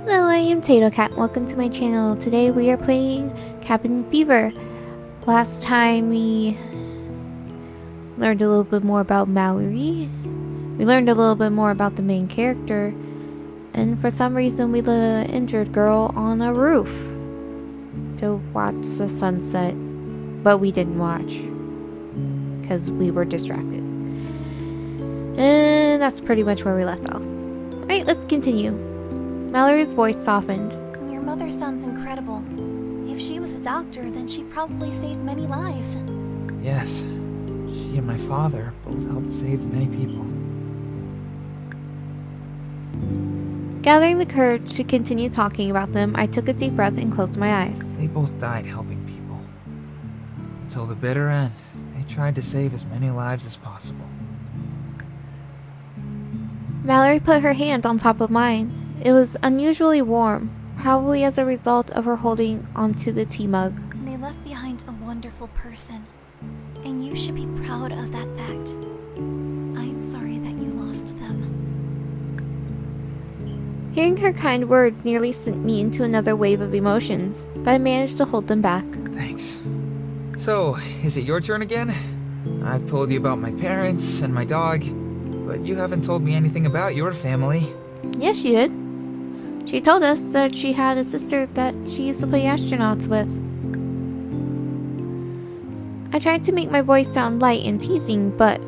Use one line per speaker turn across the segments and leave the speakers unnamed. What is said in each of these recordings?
Hello, I am Tato Cat. Welcome to my channel. Today we are playing Cabin Fever. Last time we learned a little bit more about Mallory. We learned a little bit more about the main character. And for some reason we let an injured girl on a roof to watch the sunset. But we didn't watch because we were distracted. And that's pretty much where we left off. Alright, let's continue. Mallory's voice softened.
Your mother sounds incredible. If she was a doctor, then she probably saved many lives.
Yes, she and my father both helped save many people.
Gathering the courage to continue talking about them, I took a deep breath and closed my eyes.
They both died helping people. Until the bitter end, they tried to save as many lives as possible.
Mallory put her hand on top of mine. It was unusually warm, probably as a result of her holding onto the tea mug.
They left behind a wonderful person, and you should be proud of that fact. I am sorry that you lost them.
Hearing her kind words nearly sent me into another wave of emotions, but I managed to hold them back.
Thanks. So, is it your turn again? I've told you about my parents and my dog, but you haven't told me anything about your family.
Yes, she did. She told us that she had a sister that she used to play astronauts with. I tried to make my voice sound light and teasing, but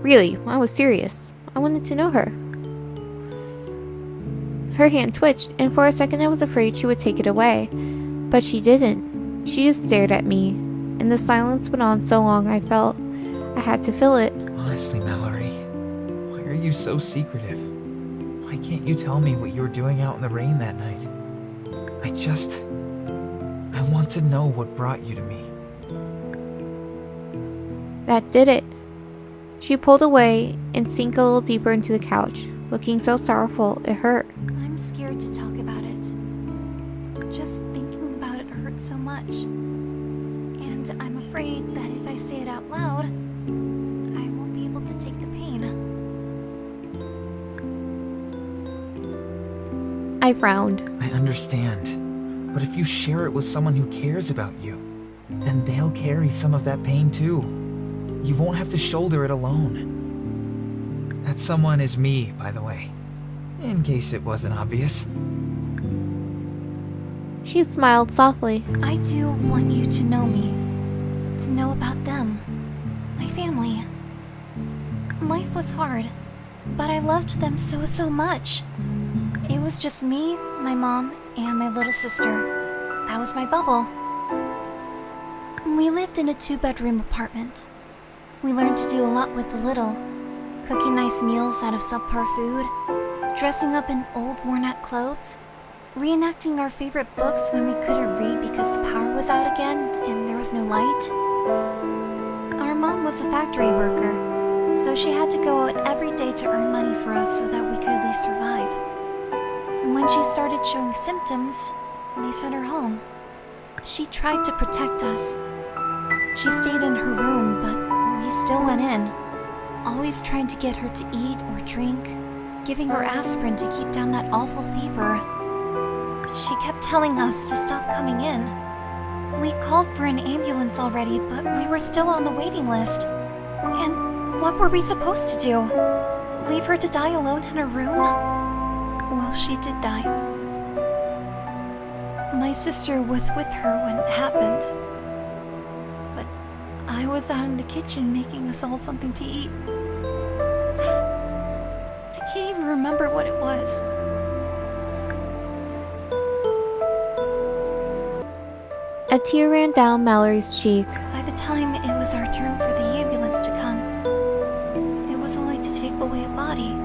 really, I was serious. I wanted to know her. Her hand twitched, and for a second I was afraid she would take it away. But she didn't. She just stared at me, and the silence went on so long I felt I had to fill it.
Honestly, Mallory, why are you so secretive? Why can't you tell me what you were doing out in the rain that night? I want to know what brought you to me.
That did it. She pulled away and sank a little deeper into the couch, looking so sorrowful it hurt.
I'm scared to talk about it. Just thinking about it hurts so much. And I'm afraid that if I say it out loud, I won't be able to take the pain.
I frowned.
I understand, but if you share it with someone who cares about you, then they'll carry some of that pain too. You won't have to shoulder it alone. That someone is me, by the way, in case it wasn't obvious.
She smiled softly.
I do want you to know me. To know about them. My family. Life was hard, but I loved them so much. It was just me, my mom, and my little sister. That was my bubble. We lived in a 2-bedroom apartment. We learned to do a lot with the little. Cooking nice meals out of subpar food, dressing up in old worn-out clothes, reenacting our favorite books when we couldn't read because the power was out again and there was no light. Our mom was a factory worker, so she had to go out every day to earn money for us so that we could at least survive. When she started showing symptoms, they sent her home. She tried to protect us. She stayed in her room, but we still went in, always trying to get her to eat or drink, giving her aspirin to keep down that awful fever. She kept telling us to stop coming in. We called for an ambulance already, but we were still on the waiting list. And what were we supposed to do? Leave her to die alone in her room? Well, she did die. My sister was with her when it happened. But I was out in the kitchen making us all something to eat. I can't even remember what it was.
A tear ran down Mallory's cheek.
By the time it was our turn for the ambulance to come, it was only to take away a body.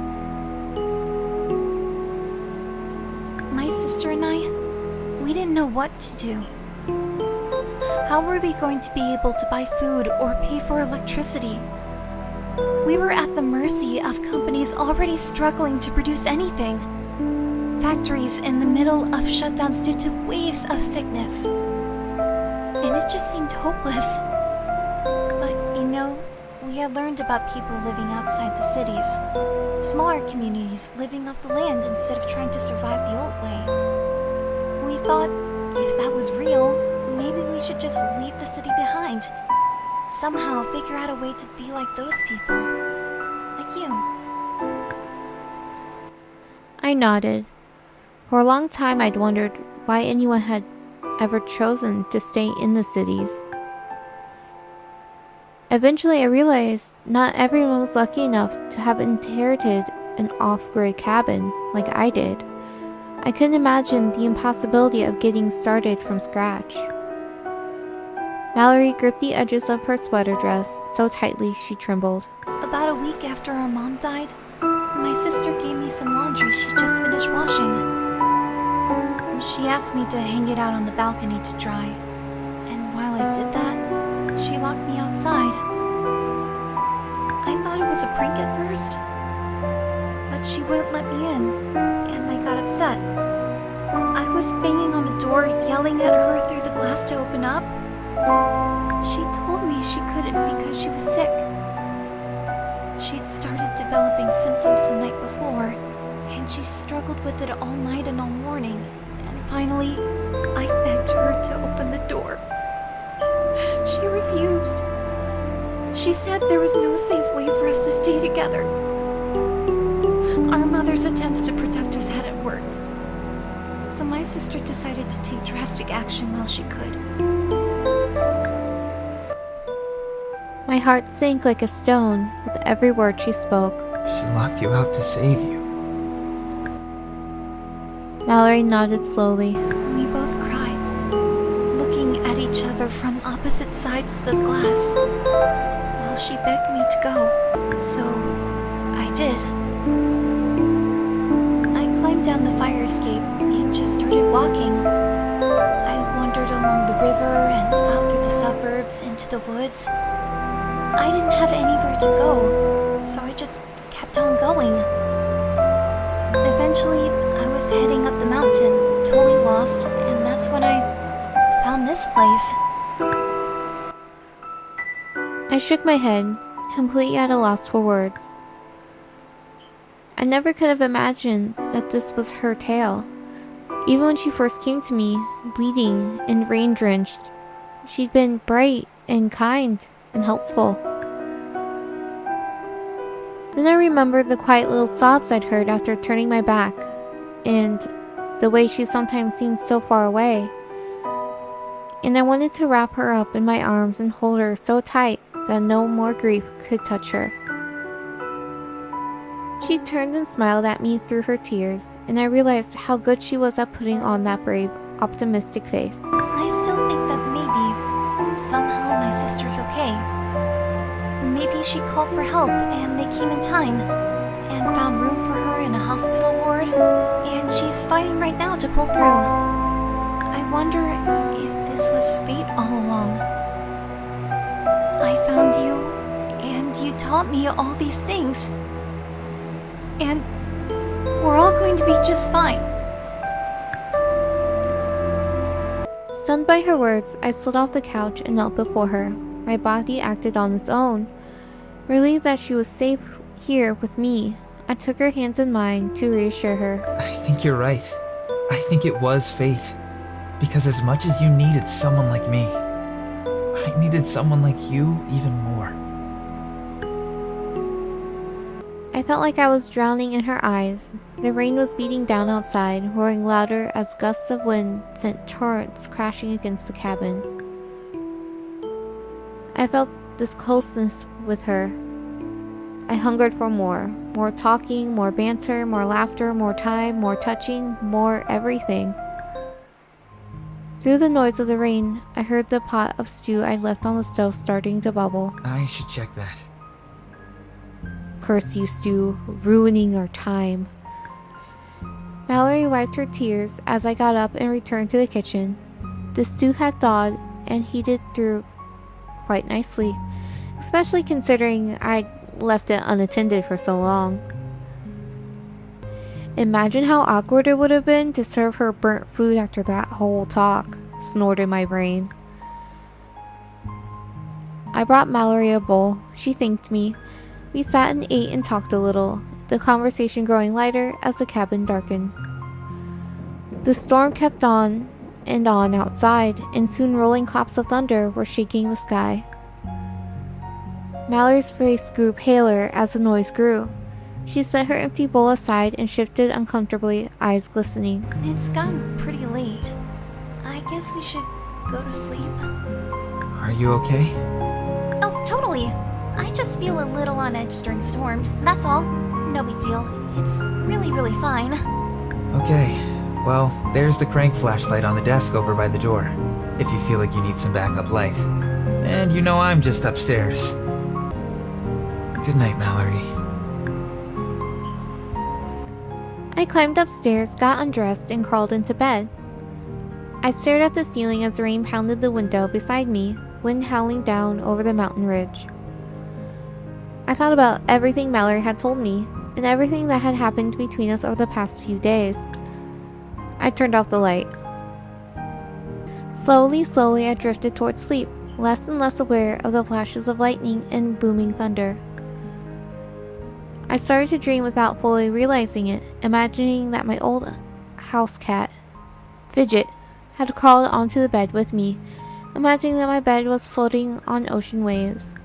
My sister and I, we didn't know what to do. How were we going to be able to buy food or pay for electricity? We were at the mercy of companies already struggling to produce anything. Factories in the middle of shutdowns due to waves of sickness. And it just seemed hopeless. But, we had learned about people living outside the cities. Smaller communities living off the land instead of trying to survive the old way. thought if that was real, maybe we should just leave the city behind. Somehow figure out a way to be like those people. Like you.
I nodded. For a long time I'd wondered why anyone had ever chosen to stay in the cities. Eventually I realized not everyone was lucky enough to have inherited an off-grid cabin like I did. I couldn't imagine the impossibility of getting started from scratch. Mallory gripped the edges of her sweater dress so tightly she trembled.
About a week after our mom died, my sister gave me some laundry she just finished washing. She asked me to hang it out on the balcony to dry, and while I did that, she locked me outside. I thought it was a prank at first, but she wouldn't let me in, and I got upset. I was banging on the door, yelling at her through the glass to open up. She told me she couldn't because she was sick. She'd started developing symptoms the night before, and she struggled with it all night and all morning. And finally, I begged her to open the door. She refused. She said there was no safe way for us to stay together. Our mother's attempts to protect us hadn't worked. So my sister decided to take drastic action while she could.
My heart sank like a stone with every word she spoke.
She locked you out to save you.
Mallory nodded slowly.
We both cried, looking at each other from opposite sides of the glass, while she begged me to go. So, I did. I climbed down the fire escape and just started walking. I wandered along the river and out through the suburbs into the woods. I didn't have anywhere to go, so I just kept on going. Eventually, I was heading up the mountain, totally lost, and that's when I found this place.
I shook my head, completely at a loss for words. I never could have imagined that this was her tale. Even when she first came to me, bleeding and rain-drenched, she'd been bright and kind and helpful. Then I remembered the quiet little sobs I'd heard after turning my back, and the way she sometimes seemed so far away. And I wanted to wrap her up in my arms and hold her so tight that no more grief could touch her. She turned and smiled at me through her tears, and I realized how good she was at putting on that brave, optimistic face.
I still think that maybe, somehow my sister's okay. Maybe she called for help and they came in time and found room for her in a hospital ward, and she's fighting right now to pull through. I wonder if this was fate all along. I found you, and you taught me all these things. And we're all going to be just fine.
Stunned by her words, I slid off the couch and knelt before her. My body acted on its own. Relieved that she was safe here with me, I took her hands in mine to reassure her.
I think you're right. I think it was fate. Because as much as you needed someone like me, I needed someone like you even more.
I felt like I was drowning in her eyes. The rain was beating down outside, roaring louder as gusts of wind sent torrents crashing against the cabin. I felt this closeness with her. I hungered for more. More talking, more banter, more laughter, more time, more touching, more everything. Through the noise of the rain, I heard the pot of stew I'd left on the stove starting to bubble.
I should check that.
Curse you, Stu, ruining our time. Mallory wiped her tears as I got up and returned to the kitchen. The stew had thawed and heated through quite nicely, especially considering I'd left it unattended for so long. Imagine how awkward it would have been to serve her burnt food after that whole talk, snorted my brain. I brought Mallory a bowl. She thanked me. We sat and ate and talked a little, the conversation growing lighter as the cabin darkened. The storm kept on, and on outside, and soon rolling claps of thunder were shaking the sky. Mallory's face grew paler as the noise grew. She set her empty bowl aside and shifted uncomfortably, eyes glistening.
It's gotten pretty late. I guess we should go to sleep.
Are you okay?
Oh, totally. I just feel a little on edge during storms, that's all. No big deal. It's really, really fine.
Okay. Well, there's the crank flashlight on the desk over by the door, if you feel like you need some backup light. And you know I'm just upstairs. Good night, Mallory.
I climbed upstairs, got undressed, and crawled into bed. I stared at the ceiling as the rain pounded the window beside me, wind howling down over the mountain ridge. I thought about everything Mallory had told me, and everything that had happened between us over the past few days. I turned off the light. Slowly, I drifted towards sleep, less and less aware of the flashes of lightning and booming thunder. I started to dream without fully realizing it, imagining that my old house cat, Fidget, had crawled onto the bed with me, imagining that my bed was floating on ocean waves.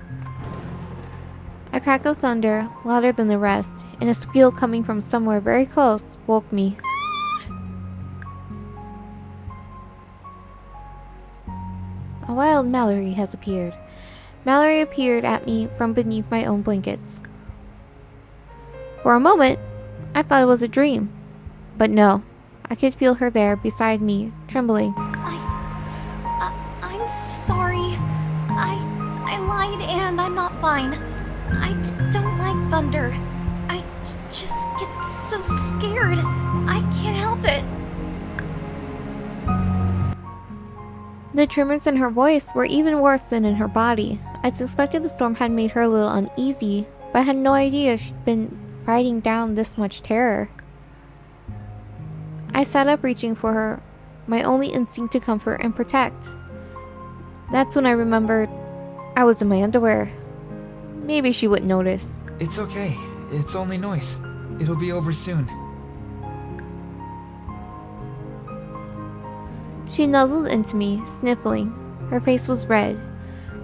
A crack of thunder, louder than the rest, and a squeal coming from somewhere very close, woke me. A wild Mallory has appeared. Mallory appeared at me from beneath my own blankets. For a moment, I thought it was a dream. But no, I could feel her there beside me, trembling.
I'm sorry. I lied and I'm not fine. I don't like thunder. I just get so scared. I can't help it.
The tremors in her voice were even worse than in her body. I suspected the storm had made her a little uneasy, but I had no idea she'd been fighting down this much terror. I sat up reaching for her, my only instinct to comfort and protect. That's when I remembered I was in my underwear. Maybe she wouldn't notice.
It's okay. It's only noise. It'll be over soon.
She nuzzled into me, sniffling. Her face was red.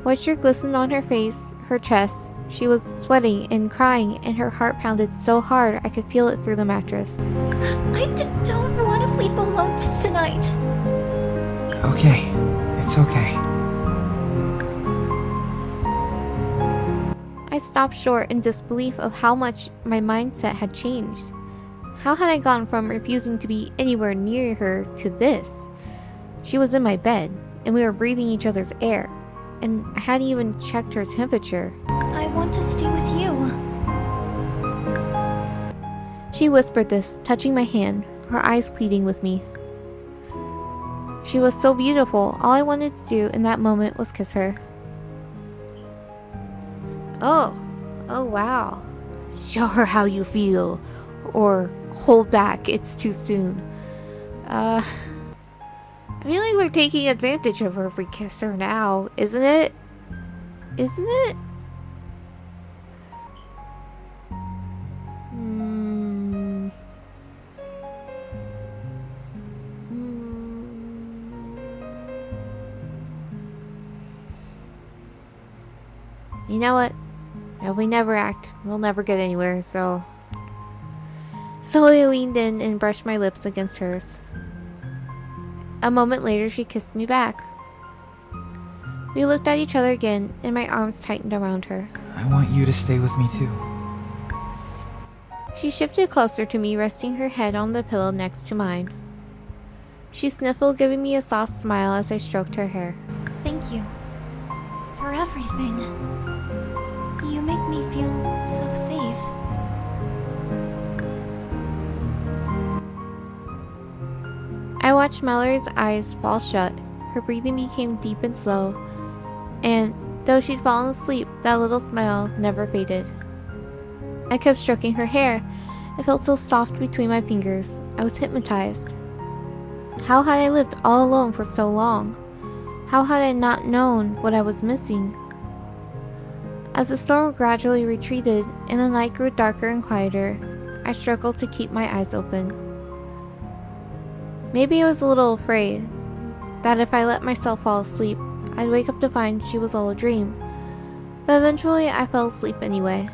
Moisture glistened on her face, her chest. She was sweating and crying, and her heart pounded so hard I could feel it through the mattress.
I don't want to sleep alone tonight.
Okay. It's okay.
I stopped short in disbelief of how much my mindset had changed. How had I gone from refusing to be anywhere near her to this? She was in my bed, and we were breathing each other's air, and I hadn't even checked her temperature.
I want to stay with you.
She whispered this, touching my hand, her eyes pleading with me. She was so beautiful, all I wanted to do in that moment was kiss her. Oh wow. Show her how you feel, or hold back, it's too soon. I feel like we're taking advantage of her if we kiss her now, isn't it? Isn't it? You know what? If we never act, we'll never get anywhere, so... Slowly I leaned in and brushed my lips against hers. A moment later, she kissed me back. We looked at each other again, and my arms tightened around her.
I want you to stay with me too.
She shifted closer to me, resting her head on the pillow next to mine. She sniffled, giving me a soft smile as I stroked her hair.
Thank you for everything. You make me feel so safe.
I watched Mallory's eyes fall shut. Her breathing became deep and slow, and though she'd fallen asleep, that little smile never faded. I kept stroking her hair. It felt so soft between my fingers. I was hypnotized. How had I lived all alone for so long? How had I not known what I was missing? As the storm gradually retreated and the night grew darker and quieter, I struggled to keep my eyes open. Maybe I was a little afraid, that if I let myself fall asleep, I'd wake up to find she was all a dream. But eventually I fell asleep anyway.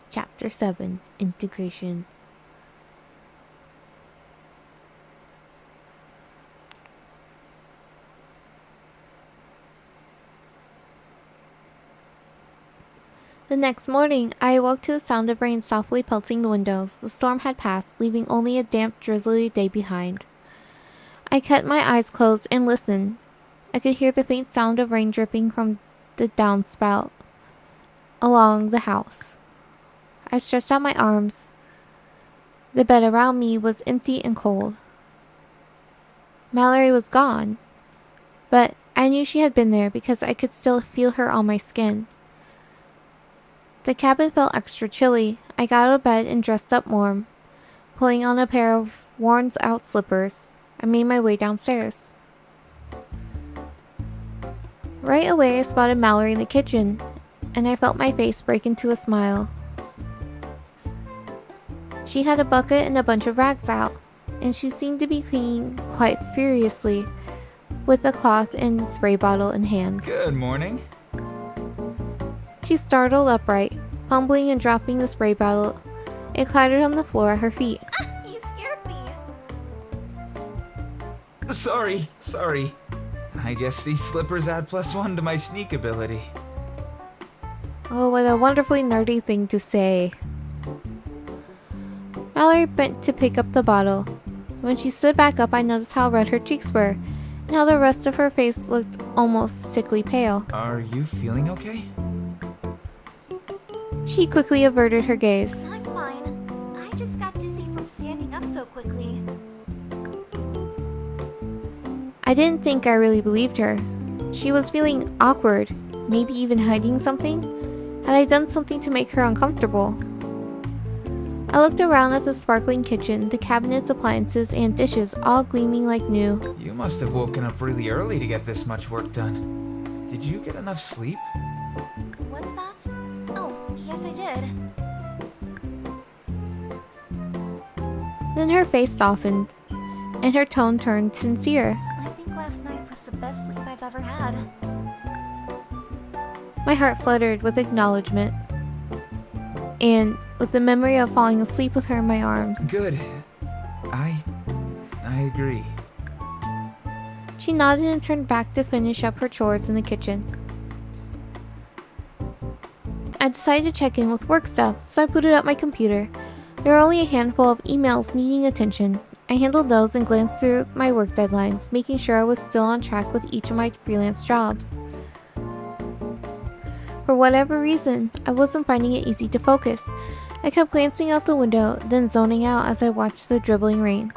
Chapter 7: Integration. The next morning, I awoke to the sound of rain softly pelting the windows. The storm had passed, leaving only a damp, drizzly day behind. I kept my eyes closed and listened. I could hear the faint sound of rain dripping from the downspout along the house. I stretched out my arms. The bed around me was empty and cold. Mallory was gone, but I knew she had been there because I could still feel her on my skin. The cabin felt extra chilly. I got out of bed and dressed up warm. Pulling on a pair of worn-out slippers, I made my way downstairs. Right away, I spotted Mallory in the kitchen, and I felt my face break into a smile. She had a bucket and a bunch of rags out, and she seemed to be cleaning quite furiously, with a cloth and spray bottle in hand.
Good morning.
She startled upright, fumbling and dropping the spray bottle. It clattered on the floor at her feet.
You scared me.
Sorry. I guess these slippers add +1 to my sneak ability.
Oh, what a wonderfully nerdy thing to say. Mallory bent to pick up the bottle. When she stood back up, I noticed how red her cheeks were, and how the rest of her face looked almost sickly pale.
Are you feeling okay?
She quickly averted her gaze.
I'm fine. I just got dizzy from standing up so quickly.
I didn't think I really believed her. She was feeling awkward, maybe even hiding something. Had I done something to make her uncomfortable? I looked around at the sparkling kitchen, the cabinets, appliances, and dishes all gleaming like new.
You must have woken up really early to get this much work done. Did you get enough sleep?
What's that? Oh, yes I did.
Then her face softened, and her tone turned sincere.
I think last night was the best sleep I've ever had.
My heart fluttered with acknowledgement, and with the memory of falling asleep with her in my arms.
Good. I agree.
She nodded and turned back to finish up her chores in the kitchen. I decided to check in with work stuff, so I booted up my computer. There were only a handful of emails needing attention. I handled those and glanced through my work deadlines, making sure I was still on track with each of my freelance jobs. For whatever reason, I wasn't finding it easy to focus. I kept glancing out the window, then zoning out as I watched the dribbling rain.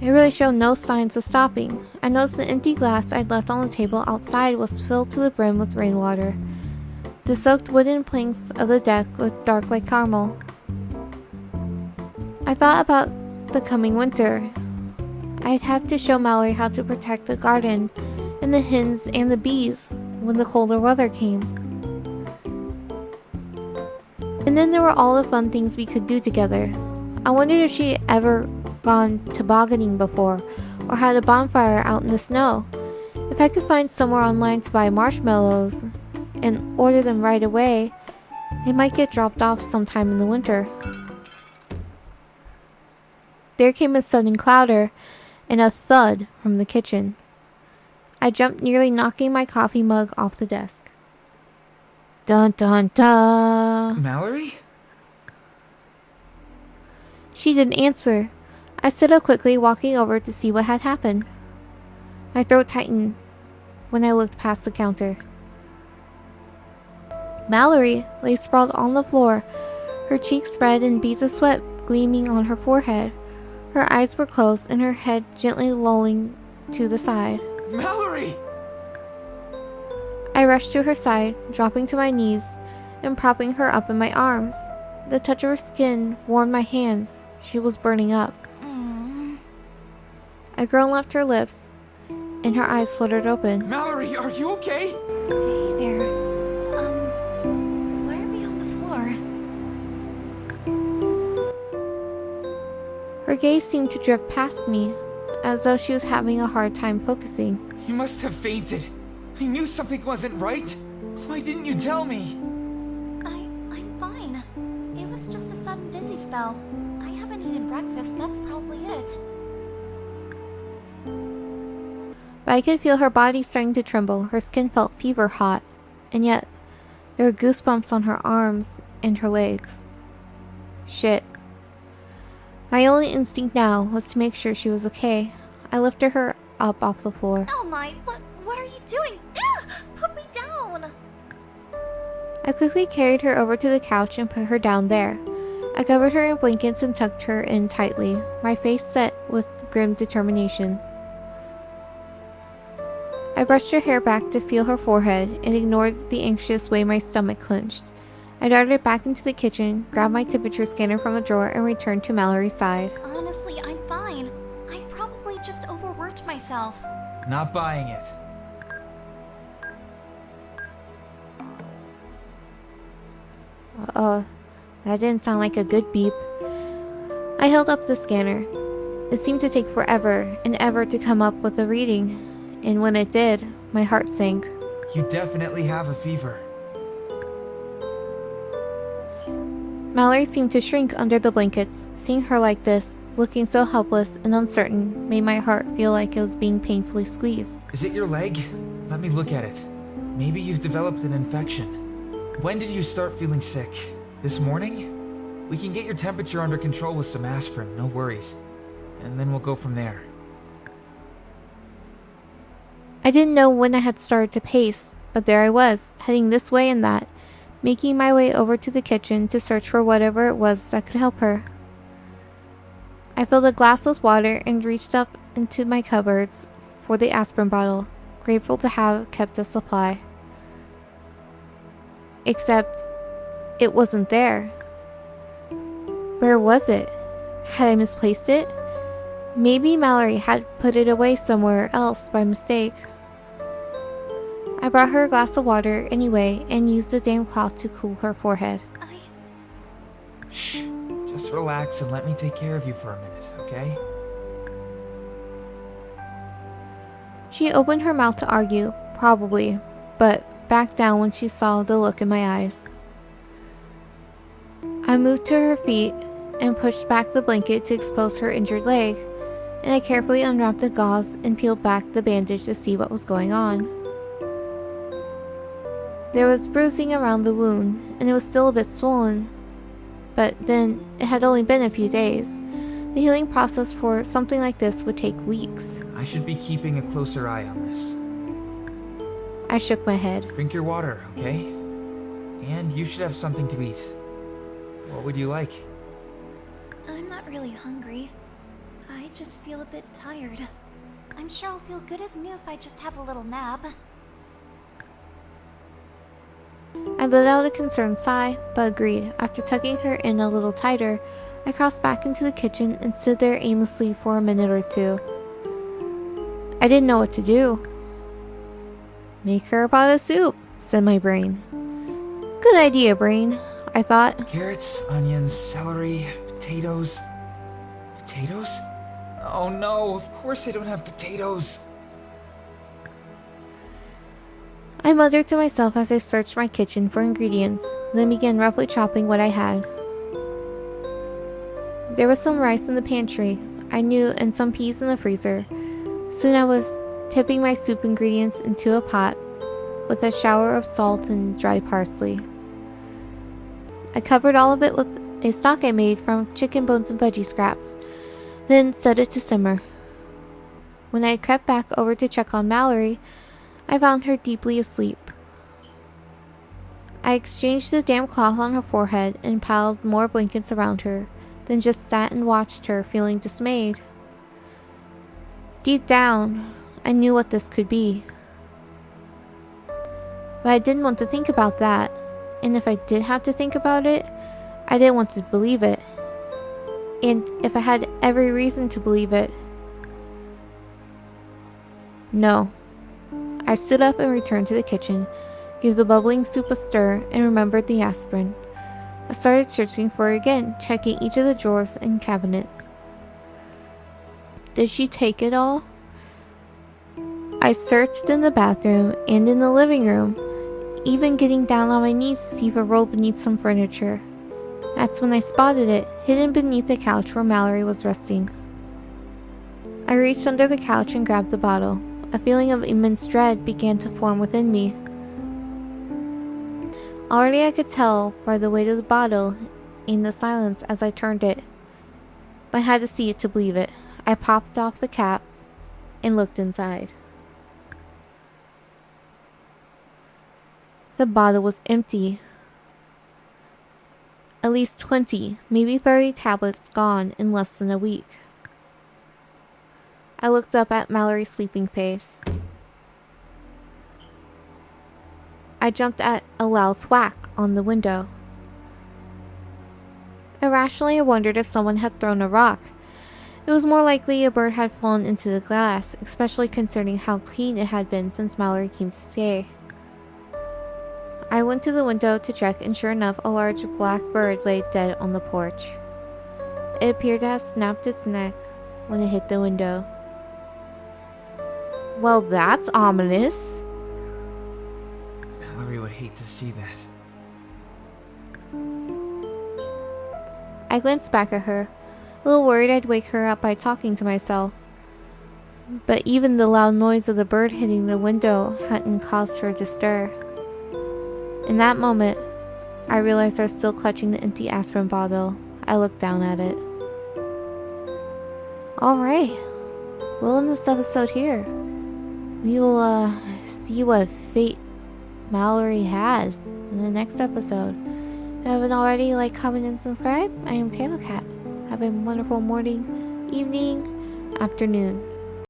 It really showed no signs of stopping. I noticed the empty glass I'd left on the table outside was filled to the brim with rainwater. The soaked wooden planks of the deck looked dark like caramel. I thought about the coming winter. I'd have to show Mallory how to protect the garden and the hens and the bees when the colder weather came. And then there were all the fun things we could do together. I wondered if she had ever gone tobogganing before, or had a bonfire out in the snow. If I could find somewhere online to buy marshmallows and order them right away, they might get dropped off sometime in the winter. There came a sudden clatter and a thud from the kitchen. I jumped, nearly knocking my coffee mug off the desk. Dun dun dun!
Mallory?
She didn't answer. I stood up quickly, walking over to see what had happened. My throat tightened when I looked past the counter. Mallory lay sprawled on the floor, her cheeks red and beads of sweat gleaming on her forehead. Her eyes were closed and her head gently lolling to the side.
Mallory!
I rushed to her side, dropping to my knees and propping her up in my arms. The touch of her skin warmed my hands. She was burning up. A groan left her lips, and her eyes fluttered open.
Mallory, are you okay?
Hey there. Why are we on the floor?
Her gaze seemed to drift past me, as though she was having a hard time focusing.
You must have fainted. I knew something wasn't right. Why didn't you tell me?
I'm fine. It was just a sudden dizzy spell. I haven't eaten breakfast, that's probably it.
But I could feel her body starting to tremble. Her skin felt fever hot, and yet there were goosebumps on her arms and her legs. Shit. My only instinct now was to make sure she was okay. I lifted her up off the floor.
Oh my, what are you doing? Ew, put me down!
I quickly carried her over to the couch and put her down there. I covered her in blankets and tucked her in tightly, my face set with grim determination. I brushed her hair back to feel her forehead and ignored the anxious way my stomach clenched. I darted back into the kitchen, grabbed my temperature scanner from the drawer, and returned to Mallory's side.
Honestly, I'm fine. I probably just overworked myself.
Not buying it.
That didn't sound like a good beep. I held up the scanner. It seemed to take forever and ever to come up with a reading, and when it did, my heart sank.
You definitely have a fever.
Mallory seemed to shrink under the blankets. Seeing her like this, looking so helpless and uncertain, made my heart feel like it was being painfully squeezed.
Is it your leg? Let me look at it. Maybe you've developed an infection. When did you start feeling sick? This morning? We can get your temperature under control with some aspirin, no worries. And then we'll go from there.
I didn't know when I had started to pace, but there I was, heading this way and that, making my way over to the kitchen to search for whatever it was that could help her. I filled a glass with water and reached up into my cupboards for the aspirin bottle, grateful to have kept a supply. Except, it wasn't there. Where was it? Had I misplaced it? Maybe Mallory had put it away somewhere else by mistake. I brought her a glass of water anyway and used the damn cloth to cool her forehead.
Shh. Just relax and let me take care of you for a minute, okay?
She opened her mouth to argue, probably, but backed down when she saw the look in my eyes. I moved to her feet and pushed back the blanket to expose her injured leg, and I carefully unwrapped the gauze and peeled back the bandage to see what was going on. There was bruising around the wound, and it was still a bit swollen, but then it had only been a few days. The healing process for something like this would take weeks.
I should be keeping a closer eye on this.
I shook my head.
Drink your water, okay? And you should have something to eat. What would you like?
I'm not really hungry. I just feel a bit tired. I'm sure I'll feel good as new if I just have a little nap.
I let out a concerned sigh, but agreed. After tucking her in a little tighter, I crossed back into the kitchen and stood there aimlessly for a minute or two. I didn't know what to do. Make her a pot of soup, said my brain. Good idea, brain, I thought.
Carrots, onions, celery, potatoes. Potatoes? Oh no, of course I don't have potatoes.
I muttered to myself as I searched my kitchen for ingredients, then began roughly chopping what I had. There was some rice in the pantry, I knew, and some peas in the freezer. Soon I was tipping my soup ingredients into a pot with a shower of salt and dry parsley. I covered all of it with a stock I made from chicken bones and veggie scraps, then set it to simmer. When I crept back over to check on Mallory, I found her deeply asleep. I exchanged the damp cloth on her forehead and piled more blankets around her, then just sat and watched her, feeling dismayed. Deep down, I knew what this could be. But I didn't want to think about that, and if I did have to think about it, I didn't want to believe it. And if I had every reason to believe it, no. I stood up and returned to the kitchen, gave the bubbling soup a stir, and remembered the aspirin. I started searching for it again, checking each of the drawers and cabinets. Did she take it all? I searched in the bathroom and in the living room, even getting down on my knees to see if it rolled beneath some furniture. That's when I spotted it, hidden beneath the couch where Mallory was resting. I reached under the couch and grabbed the bottle. A feeling of immense dread began to form within me. Already I could tell by the weight of the bottle in the silence as I turned it. But I had to see it to believe it. I popped off the cap and looked inside. The bottle was empty. At least 20, maybe 30 tablets gone in less than a week. I looked up at Mallory's sleeping face. I jumped at a loud thwack on the window. Irrationally, I wondered if someone had thrown a rock. It was more likely a bird had fallen into the glass, especially considering how clean it had been since Mallory came to stay. I went to the window to check, and sure enough, a large black bird lay dead on the porch. It appeared to have snapped its neck when it hit the window. Well, that's ominous.
Mallory would hate to see that.
I glanced back at her, a little worried I'd wake her up by talking to myself. But even the loud noise of the bird hitting the window hadn't caused her to stir. In that moment, I realized I was still clutching the empty aspirin bottle. I looked down at it. Alright, we'll end this episode here. We will see what fate Mallory has in the next episode. If you haven't already, like, comment, and subscribe. I am Taylor Cat. Have a wonderful morning, evening, afternoon.